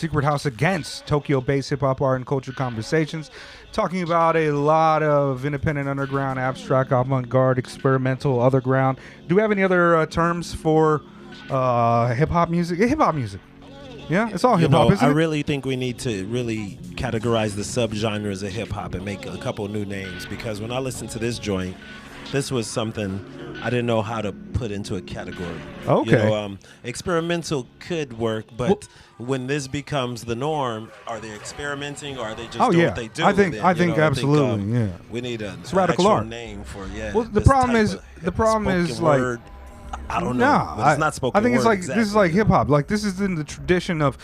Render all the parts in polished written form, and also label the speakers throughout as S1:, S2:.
S1: Secret House against Tokyo-based hip-hop art and culture conversations, talking about a lot of independent, underground, abstract, avant-garde, experimental, otherground. Do we have any other terms for hip-hop music? Hip-hop music. Yeah, it's all hip-hop, isn't it?
S2: I really think we need to really categorize the subgenres of hip-hop and make a couple new names, because when I listened to this joint, this was something I didn't know how to put into a category.
S1: Okay.
S2: Experimental could work, but when this becomes the norm, are they experimenting or are they just doing what they do?
S1: I think absolutely.
S2: We need
S1: it's radical
S2: actual
S1: art
S2: name for
S1: Well, the problem is like
S2: I don't know. But it's not spoken word.
S1: I think it's like
S2: exactly.
S1: This is like hip hop. Like this is in the tradition of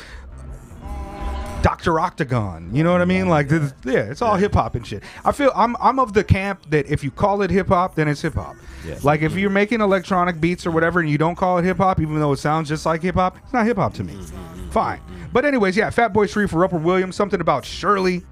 S1: Dr. Octagon, you know what I mean? Like, it's all hip hop and shit. I feel I'm of the camp that if you call it hip hop, then it's hip hop. Yeah. Like if you're making electronic beats or whatever and you don't call it hip hop, even though it sounds just like hip hop, it's not hip hop to me. Fine. But anyways, yeah, Fatboi Sharif for Roper Williams, Something About Shirley.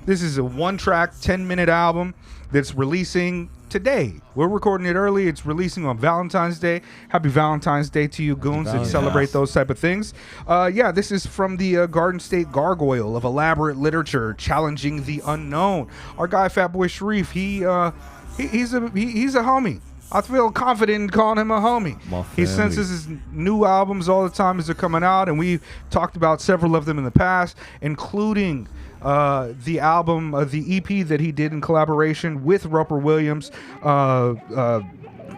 S1: This is a 1-track, 10-minute album that's releasing today. We're recording it early. It's releasing on Valentine's Day. Happy Valentine's Day to you goons that celebrate those type of things. This is from the Garden State Gargoyle of elaborate literature challenging the unknown. Our guy Fatboi Sharif, he's a homie. I feel confident in calling him a homie. He senses his new albums all the time as they're coming out, and we've talked about several of them in the past, including the album, the EP that he did in collaboration with Roper Williams,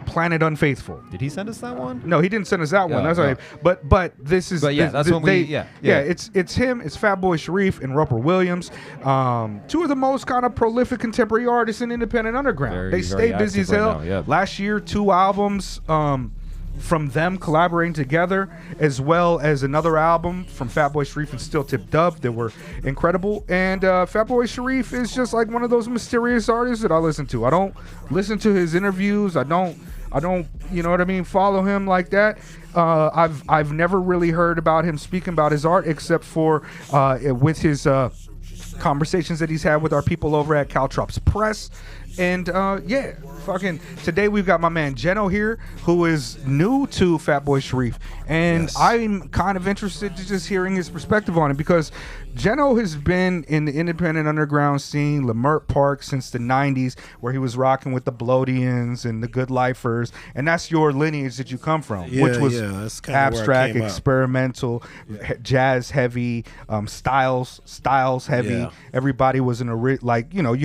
S1: Planet Unfaithful.
S3: Did he send us that one?
S1: No, he didn't send us that one. That's right. But this is.
S3: But yeah, that's when we.
S1: It's him. It's Fatboi Sharif and Roper Williams, two of the most kind of prolific contemporary artists in independent underground. They stay busy as hell. Last year, 2 albums. From them collaborating together, as well as another album from Fatboi Sharif and Still Tip Dub that were incredible. And Fatboi Sharif is just like one of those mysterious artists that I listen to. I don't listen to his interviews. I don't, you know what I mean, follow him like that. I've never really heard about him speaking about his art except for with his conversations that he's had with our people over at Caltrops Press. And fucking today we've got my man GENO here, who is new to Fatboi Sharif, and I'm kind of interested to just hearing his perspective on it, because GENO has been in the independent underground scene, Lamert Park, since the 90s, where he was rocking with the Bloodians and the Good Lifers, and that's your lineage that you come from, which was abstract, experimental, jazz heavy, styles heavy. Yeah. Everybody was you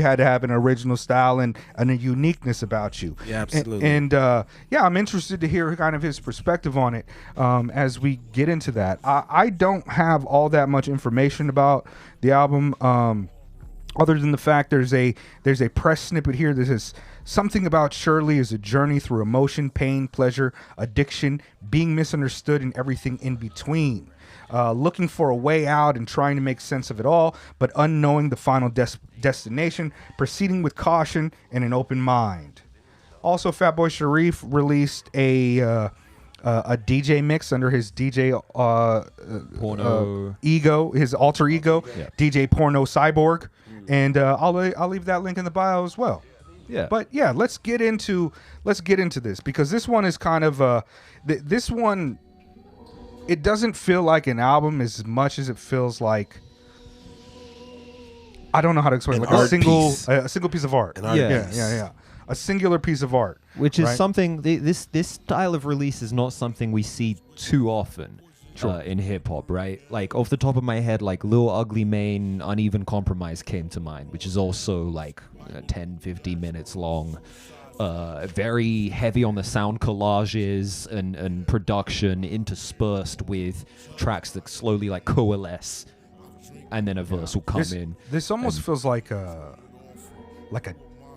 S1: had to have an original style and a uniqueness about you.
S2: Yeah, absolutely.
S1: And I'm interested to hear kind of his perspective on it as we get into that. I don't have all that much information about the album, other than the fact there's a press snippet here that says Something About Shirley is a journey through emotion, pain, pleasure, addiction, being misunderstood, and everything in between. Looking for a way out and trying to make sense of it all, but unknowing the final destination, proceeding with caution and an open mind. Also, Fatboi Sharif released a DJ mix under his DJ
S3: Porno
S1: ego, his alter ego, DJ Porno Cyborg, and I'll leave that link in the bio as well.
S3: Yeah.
S1: But yeah, let's get into this, because this one is kind of this one. It doesn't feel like an album as much as it feels like, I don't know how to explain, like a single piece of art. Yeah. A singular piece of art,
S3: which is something. This style of release is not something we see too often in hip hop, right? Like off the top of my head, like Lil Ugly Mane, Uneven Compromise came to mind, which is also like 10-15 minutes long. Very heavy on the sound collages and production, interspersed with tracks that slowly like coalesce, and then a verse will come in.
S1: This almost feels like a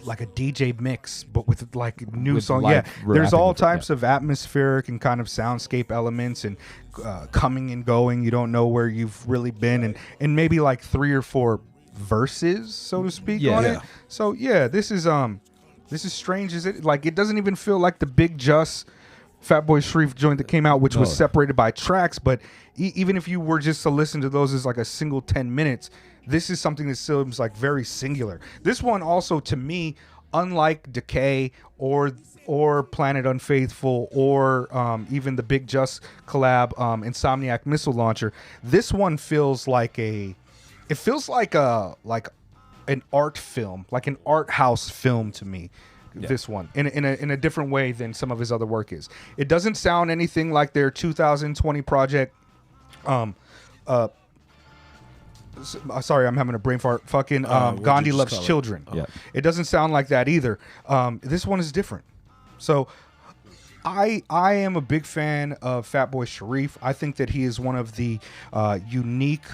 S1: DJ mix, but with like new songs. Yeah, there's all types of atmospheric and kind of soundscape elements, and coming and going. You don't know where you've really been, and maybe like 3 or 4 verses, so to speak, on it. So this is strange. Is it like, it doesn't even feel like the Big Just Fatboi Sharif joint that came out, which was separated by tracks. But even if you were just to listen to those as like a single 10 minutes, this is something that seems like very singular. This one also, to me, unlike Decay or or Planet Unfaithful, or even the Big Just collab, Insomniac Missile Launcher. This one feels like an art film, like an art house film to me. Yeah. This one in a different way than some of his other work is. It doesn't sound anything like their 2020 project. Sorry, I'm having a brain fart. Fucking Gandhi Loves Children.
S3: Yeah.
S1: It doesn't sound like that either. This one is different. So I am a big fan of Fatboi Sharif. I think that he is one of the unique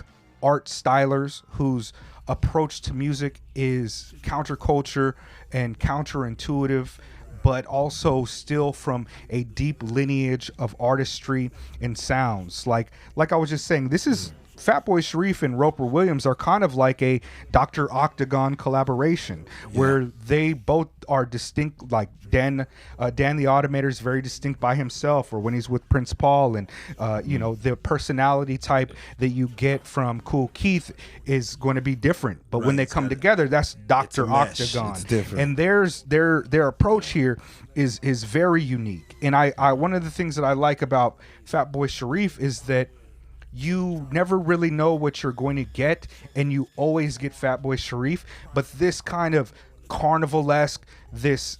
S1: art stylers whose approach to music is counterculture and counterintuitive, but also still from a deep lineage of artistry and sounds. Like I was just saying, this is Fatboi Sharif and Roper Williams are kind of like a Dr. Octagon collaboration, where they both are distinct. Like Dan the Automator is very distinct by himself, or when he's with Prince Paul, and the personality type that you get from Kool Keith is going to be different. But when they come together, that's Dr. Octagon.
S2: It's different.
S1: And their approach here is very unique. And I one of the things that I like about Fatboi Sharif is that you never really know what you're going to get, and you always get Fatboi Sharif. But this kind of carnival-esque, this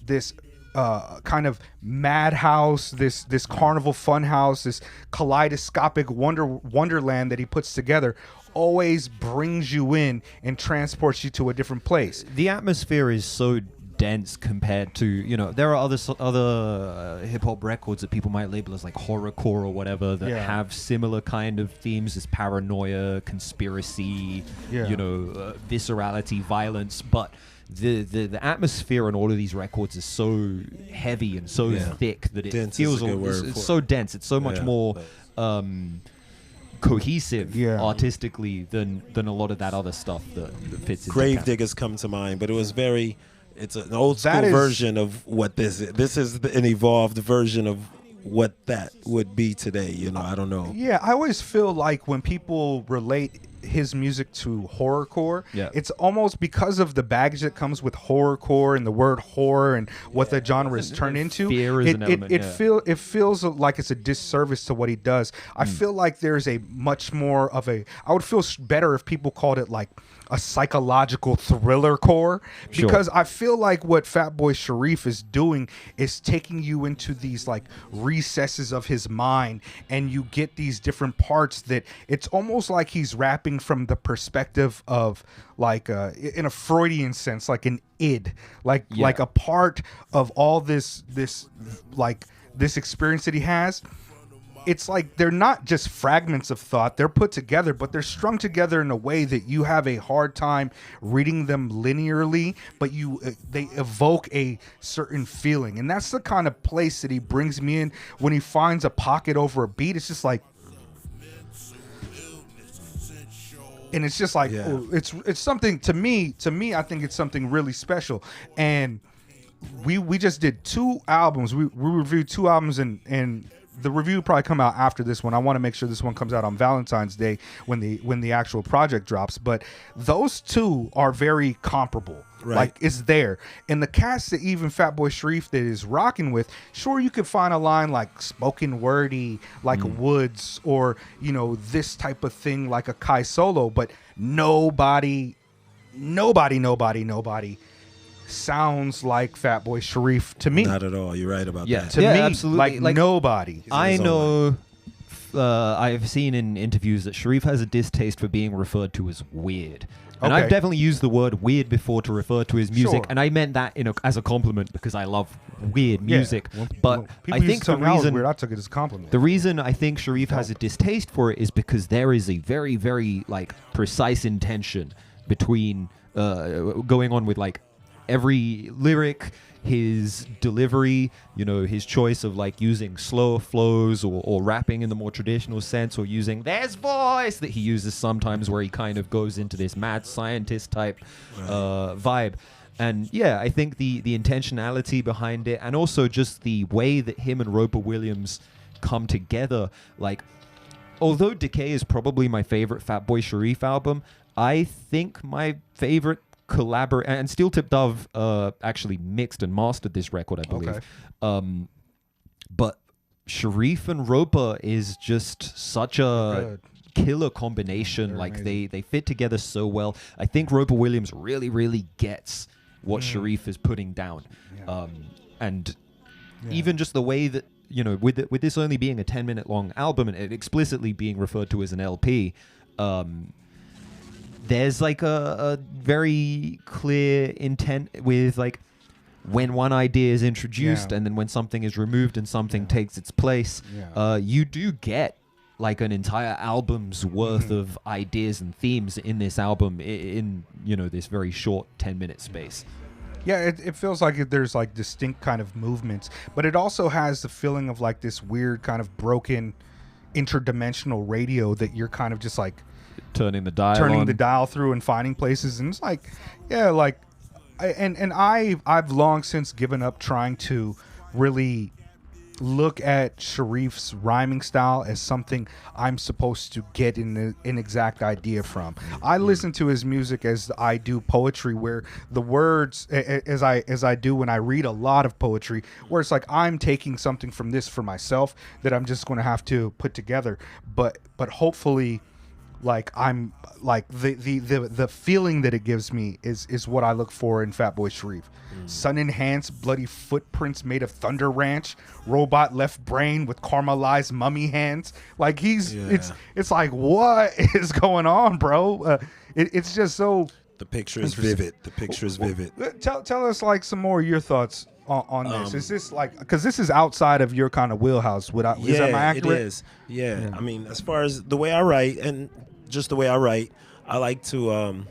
S1: kind of madhouse, this carnival funhouse, this kaleidoscopic wonderland that he puts together always brings you in and transports you to a different place.
S3: The atmosphere is so dense compared to, there are other hip-hop records that people might label as like horrorcore or whatever that have similar kind of themes as paranoia, conspiracy, viscerality, violence, but the atmosphere in all of these records is so heavy and so thick that it feels it's so dense. It's so much more cohesive artistically than a lot of that other stuff that fits into
S2: Gravediggers come to mind, but it was very... It's an old school version of what this is. This is an evolved version of what that would be today. I don't know.
S1: Yeah, I always feel like when people relate his music to horrorcore, it's almost because of the baggage that comes with horrorcore and the word horror and what the genre is turned into.
S3: Fear is an element.
S1: It feels like it's a disservice to what he does. I feel like there's a much more of a... I would feel better if people called it like a psychological thriller core, because I feel like what Fatboi Sharif is doing is taking you into these like recesses of his mind, and you get these different parts that it's almost like he's rapping from the perspective of like in a Freudian sense, like an id, like a part of all this experience that he has. It's like they're not just fragments of thought, they're put together, but they're strung together in a way that you have a hard time reading them linearly, but they evoke a certain feeling. And that's the kind of place that he brings me in when he finds a pocket over a beat. It's just like, and it's just like, it's something to me, I think it's something really special. And we just did 2 albums. We reviewed 2 albums, and the review will probably come out after this one. I want to make sure this one comes out on Valentine's Day when the actual project drops. But those 2 are very comparable. Right. Like, it's there. And the cast that even Fatboi Sharif that is rocking with, sure, you could find a line like spoken wordy, like Woods, or, this type of thing like a Kai Solo, but nobody sounds like Fatboi Sharif to me.
S2: Not at all. You're right about that.
S1: To me,
S3: absolutely.
S1: Like nobody.
S3: I know. I've seen in interviews that Sharif has a distaste for being referred to as weird. And I've definitely used the word weird before to refer to his music, and I meant that as a compliment because I love weird music. But I think the reason
S1: weird, I took it as a compliment.
S3: The reason I think Sharif has a distaste for it is because there is a very, very precise intention between going on with every lyric, his delivery, his choice of like using slower flows or rapping in the more traditional sense, or using there's voice that he uses sometimes where he kind of goes into this mad scientist type vibe. And yeah, I think the intentionality behind it, and also just the way that him and Roper Williams come together. Like, although Decay is probably my favorite Fatboi Sharif album, I think my favorite collaborate, and Steel Tip Dove actually mixed and mastered this record, I believe.
S1: Okay.
S3: But Sharif and Roper is just such a killer combination. Like they fit together so well. I think Roper Williams really, really gets what Sharif is putting down. And even just the way that, you know, with this only being a 10-minute long album and it explicitly being referred to as an LP, there's like a very clear intent with like when one idea is introduced and then when something is removed and something takes its place, you do get like an entire album's worth of ideas and themes in this album in, you know, this very short 10-minute space.
S1: Yeah, it feels like there's like distinct kind of movements, but it also has the feeling of like this weird kind of broken interdimensional radio that you're kind of just like
S3: turning the dial
S1: through and finding places. And it's like, yeah, like, I've long since given up trying to really look at Sharif's rhyming style as something I'm supposed to get an exact idea from. I listen to his music as I do poetry, where the words, as I do when I read a lot of poetry, where it's like I'm taking something from this for myself that I'm just going to have to put together. But hopefully, like I'm like the feeling that it gives me is what I look for in Fatboi Sharif. Sun enhanced bloody footprints made of Thunder Ranch, robot left brain with caramelized mummy hands. Like it's like, what is going on, bro? It's just so.
S2: The picture is vivid. The picture is vivid.
S1: Tell us like some more of your thoughts on this. Is this like, because this is outside of your kind of wheelhouse? Is that my accurate?
S2: It is. Yeah. I mean, as far as the way I write and just the way I write, I like to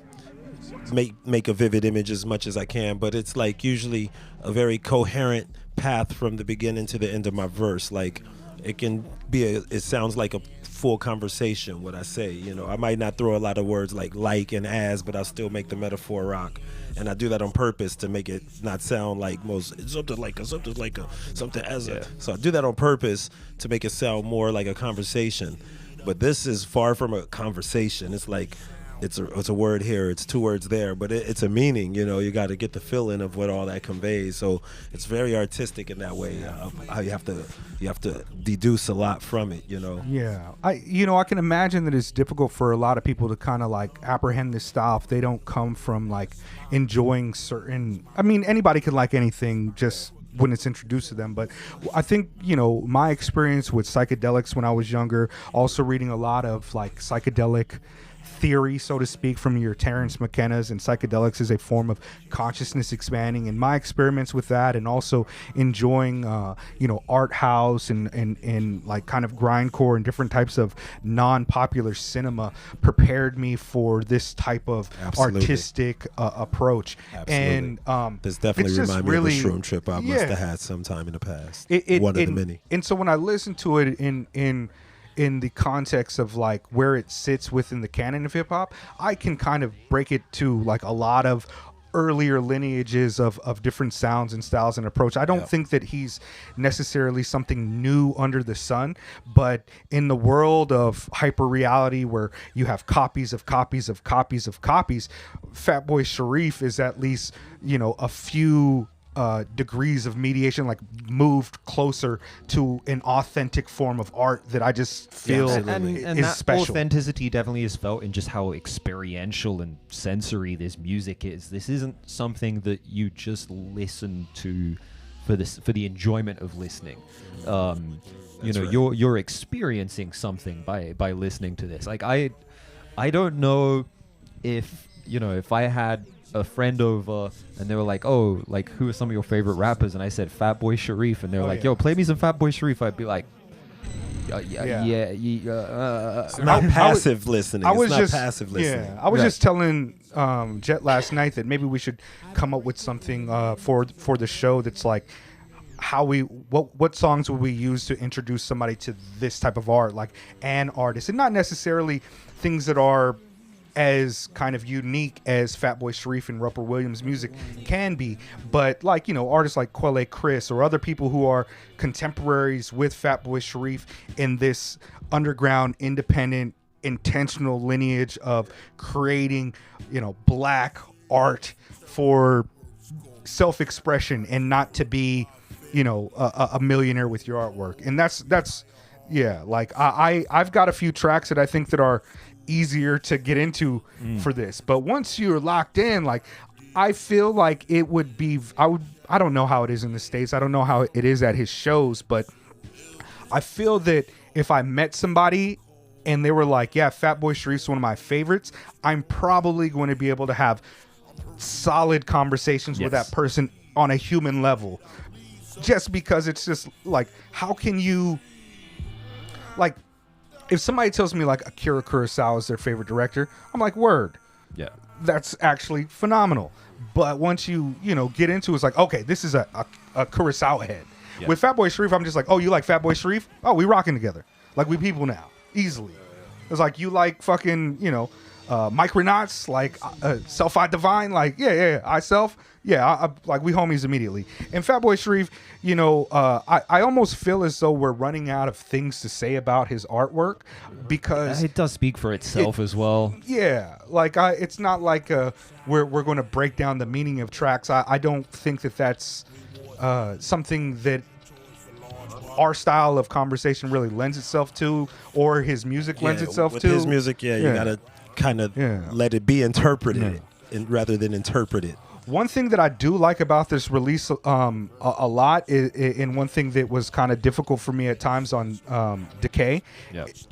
S2: make a vivid image as much as I can, but it's like usually a very coherent path from the beginning to the end of my verse. Like it can be it sounds like a full conversation what I say, you know. I might not throw a lot of words like and as, but I'll still make the metaphor rock, and I do that on purpose to make it not sound like most something as a. So I do that on purpose to make it sound more like a conversation. But this is far from a conversation. It's like it's a word here, it's two words there, but it's a meaning. You know, you got to get the feeling of what all that conveys. So it's very artistic in that way. How you have to deduce a lot from it. You know.
S1: Yeah, I can imagine that it's difficult for a lot of people to kind of like apprehend this style if they don't come from like enjoying certain. I mean, anybody can like anything just when it's introduced to them, but I think, you know, my experience with psychedelics when I was younger, also reading a lot of like psychedelic theory, so to speak, from your Terence McKenna's, and psychedelics is a form of consciousness expanding, and my experiments with that, and also enjoying art house and like kind of grindcore and different types of non-popular cinema prepared me for this type of artistic approach.
S2: Absolutely.
S1: And
S2: this definitely reminded me of a shroom trip I must have had sometime in the past. One of the many.
S1: And so when I listen to it in the context of like where it sits within the canon of hip hop, I can kind of break it to like a lot of earlier lineages of different sounds and styles and approach. I don't think that he's necessarily something new under the sun, but in the world of hyper reality where you have copies of copies of copies of copies, Fatboi Sharif is at least, you know, a few degrees of mediation, like moved closer to an authentic form of art that I just feel
S3: and
S1: is
S3: that
S1: special.
S3: Authenticity definitely is felt in just how experiential and sensory this music is. This isn't something that you just listen to for the enjoyment of listening. You're experiencing something by listening to this. Like I don't know if I had a friend over and they were like, oh, like, who are some of your favorite rappers? And I said Fatboi Sharif, and they were like, yo, play me some Fatboi Sharif. I'd be like,
S2: it's not passive listening. I was
S1: just telling Jet last night that maybe we should come up with something for the show that's like what songs would we use to introduce somebody to this type of art, like an artist, and not necessarily things that are as kind of unique as Fatboi Sharif and Roper Williams' music can be, but like, you know, artists like Quelle Chris or other people who are contemporaries with Fatboi Sharif in this underground, independent, intentional lineage of creating, you know, black art for self-expression and not to be, you know, a millionaire with your artwork. And that's yeah, like I've got a few tracks that I think that are easier to get into for this, but once you're locked in, like I feel like it would be, I don't know how it is in the States, I don't know how it is at his shows, but I feel that if I met somebody and they were like, yeah, Fatboi Sharif's one of my favorites, I'm probably going to be able to have solid conversations with that person on a human level, just because it's just like, how can you, like, if somebody tells me like Akira Kurosawa is their favorite director, I'm like, word.
S3: Yeah.
S1: That's actually phenomenal. But once you know, get into it, it's like, okay, this is a Kurosawa head. Yeah. With Fatboi Sharif, I'm just like, oh, you like Fatboi Sharif? Oh, we rocking together. Like, we people now. Easily. It's like, you like fucking, you know, Micronauts, like Self-I Divine, like, yeah, I Self. Yeah, I like, we homies immediately. And Fatboi Sharif, you know, I almost feel as though we're running out of things to say about his artwork, because
S3: it does speak for itself as well.
S1: Yeah, like it's not like we're going to break down the meaning of tracks. I don't think that that's something that our style of conversation really lends itself to, or his music lends itself
S2: with
S1: to.
S2: His music, you gotta kind of let it be interpreted rather than interpret it.
S1: One thing that I do like about this release a lot is, and one thing that was kind of difficult for me at times on Decay,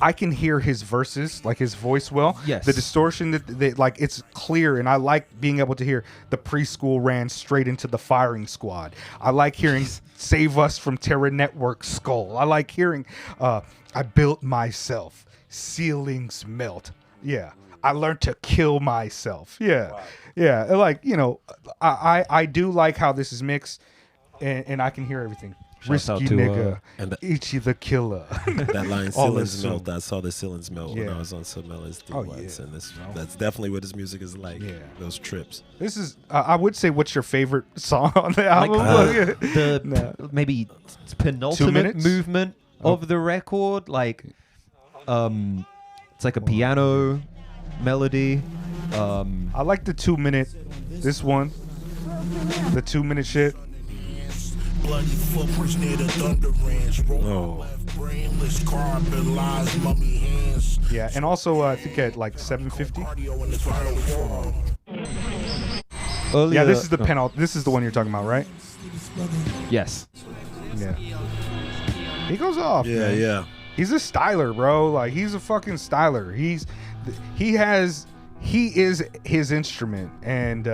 S1: I can hear his verses, like his voice well.
S3: Yes.
S1: The distortion, that like, it's clear, and I like being able to hear the preschool ran straight into the firing squad. I like hearing Save Us from Terra Network Skull. I like hearing I built myself, ceilings melt. Yeah. I learned to kill myself. Yeah. Wow. Yeah. Like, you know, I do like how this is mixed, and I can hear everything. Risky nigga, Ichi the killer.
S2: That line, ceilings melt. I saw the ceilings melt when I was on Samella's once, and that's definitely what his music is like. Yeah. Those trips.
S1: This is, I would say, what's your favorite song on the album?
S3: Maybe penultimate movement of the record. Like, it's like a piano melody.
S1: I like the 2 minute. This one, the 2 minute shit.
S4: Bloody footprints near the thunder range. Brainless carbon lies, mummy hands.
S1: Yeah, and also I think at like 750. Yeah, this is the penult. This is the one you're talking about, right?
S3: Yes.
S1: Yeah. He goes off.
S2: Yeah,
S1: man.
S2: yeah.
S1: He's a styler, bro. Like, he's a fucking styler. He is his instrument, and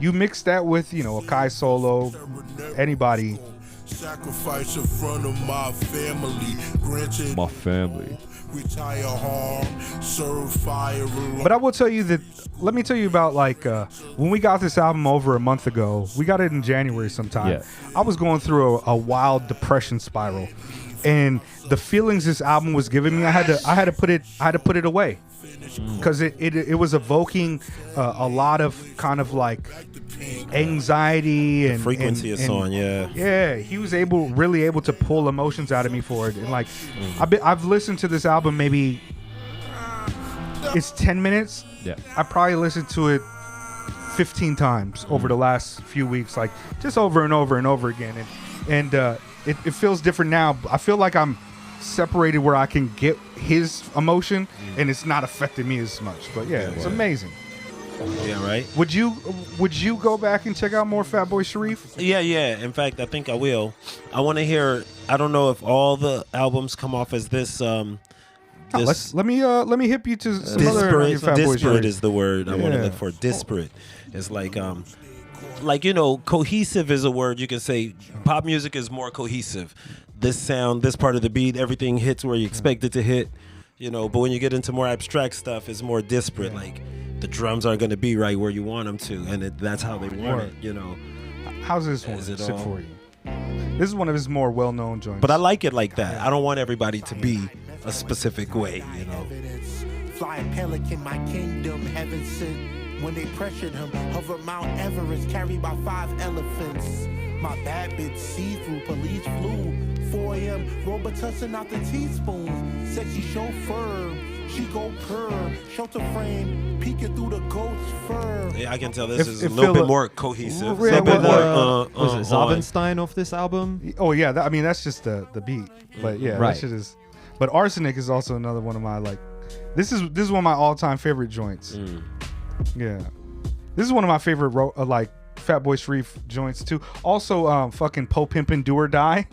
S1: you mix that with, you know, a Kai solo, anybody.
S4: Sacrifice in front of my family. Granted,
S3: my family.
S4: Retire hard, serve fire.
S1: But I will tell you that, let me tell you about, like, when we got this album over a month ago, we got it in January sometime. Yeah. I was going through a wild depression spiral, and the feelings this album was giving me, I had to put it away. Because it was evoking a lot of kind of like anxiety and
S2: frequency of song.
S1: Yeah, he was really able to pull emotions out of me for it. And like, I've listened to this album, maybe it's 10 minutes.
S3: Yeah,
S1: I probably listened to it 15 times over the last few weeks, like just over and over and over again. And it feels different now. I feel like I'm separated where I can get his emotion, and it's not affecting me as much. But yeah, it's amazing.
S2: Yeah, right.
S1: Would you go back and check out more Fatboi Sharif?
S2: Yeah. In fact, I think I will. I want to hear. I don't know if all the albums come off as this.
S1: Let me hip you to some other Fatboi Sharif.
S2: Disparate is the word I want to look for. Disparate. It's like you know, cohesive is a word you can say. Pop music is more cohesive. This sound, this part of the beat, everything hits where you expect it to hit, you know. But when you get into more abstract stuff, it's more disparate. Like, the drums aren't going to be right where you want them to, and that's how they want it, you know.
S1: How's this one sit for you? This is one of his more well-known joints.
S2: But I like it like that. I don't want everybody to be a specific way, you know.
S4: Flying pelican, my kingdom, heaven sent. When they pressured him, hover Mount Everest, carried by 5 elephants. My bad bitch see-through, police flew. 4 a.m. Robitussin out the teaspoons. Sexy chauffeur, she go purr. Shelter frame, peeking through the ghost fur.
S2: Yeah, I can tell this is a little bit more cohesive.
S3: Was it Zavenstein off this album?
S1: Oh yeah, I mean that's just the beat. But yeah, that shit is. But Arsenic is also another one of my like. This is one of my all-time favorite joints. Yeah, this is one of my favorite like Fatboi Sharif joints too. Also, fucking Po Pimpin' Do or Die.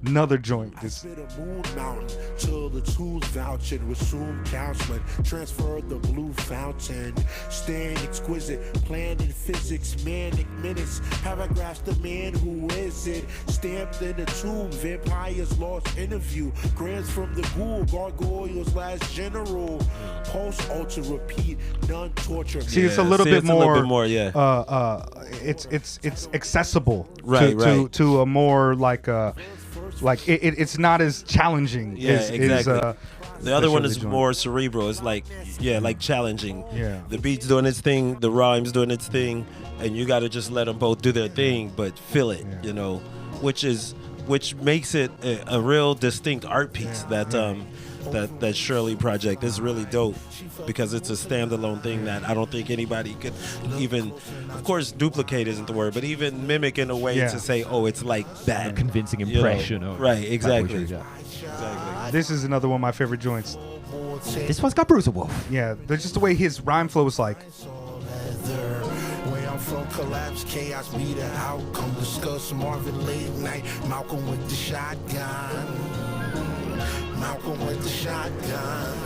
S1: Another joint. This
S4: moon mountain till the tools vouch and resume counseling. Transfer the blue fountain. Staying exquisite. Planning physics. Manic minutes. Paragraphs the man who is it. Stamped in the tomb. Vampires lost interview. Grants from the ghoul. Gargoyles last general. Post ultra repeat. None torture.
S1: See, it's a little bit more. Yeah. It's accessible. To a more like it's not as challenging.
S2: Exactly. The other one is more cerebral. It's like challenging.
S1: Yeah.
S2: The beat's doing its thing, the rhyme's doing its thing, and you got to just let them both do their thing, but feel it, which makes it a real distinct art piece. That Shirley project is really dope because it's a standalone thing that I don't think anybody could even, of course, duplicate isn't the word, but even mimic in a way to say, oh, it's like that.
S3: A convincing impression.
S2: Right, exactly.
S1: This is another one of my favorite joints.
S3: This one's got Bruiser Wolf.
S1: Yeah, just the way his rhyme flow is like.
S4: From collapse, chaos be the outcome. Discuss Marvin late night. Malcolm with the shotgun. Malcolm with the shotgun.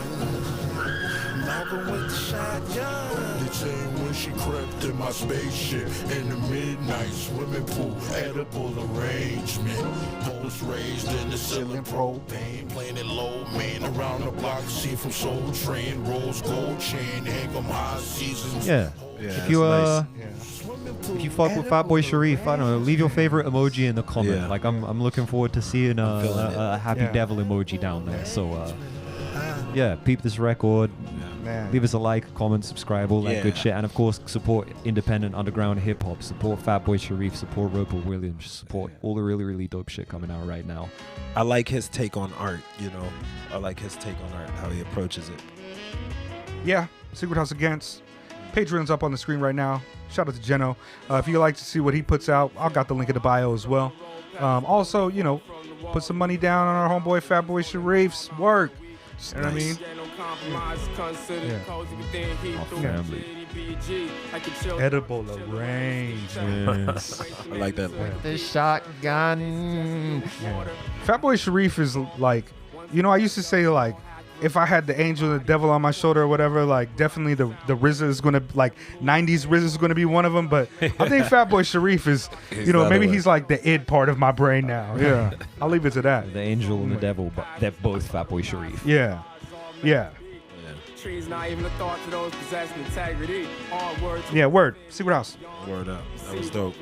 S4: Malcolm with the shotgun. They say when she crept in my spaceship in the midnight swimming pool, edible arrangement. Post raised in the ceiling propane, playing it low, man around the block. See from Soul Train, Rose Gold Chain, hang 'em high seasons.
S3: Yeah. If you if you fuck with Fatboi Sharif, I don't know, leave your favorite emoji in the comment.
S2: Yeah.
S3: Like I'm looking forward to seeing a happy devil emoji down there. So peep this record. Leave us a like, comment, subscribe, all that good shit, and of course support independent underground hip hop. Support Fatboi Sharif. Support Roper Williams. Support all the really really dope shit coming out right now.
S2: I like his take on art. I like his take on art, how he approaches it.
S1: Yeah, Secret House Against. Patreon's up on the screen right now. Shout out to GENO. If you like to see what he puts out, I've got the link in the bio as well. Also, put some money down on our homeboy Fatboi Sharif's work. You know what I mean? Edible arrangements.
S2: I like that one.
S3: The shotgun.
S1: Fatboi Sharif is like, I used to say like, if I had the angel and the devil on my shoulder or whatever, like definitely the RZA is gonna like 90s RZA is gonna be one of them. But I think Fatboi Sharif is, maybe he's like the id part of my brain now. Yeah, I'll leave it to that.
S3: The angel and the devil, but they're both Fatboi Sharif.
S1: Yeah.
S5: Trees not even a thought to those possessing integrity.
S1: Yeah, word. Secret House.
S2: Word up. That was dope.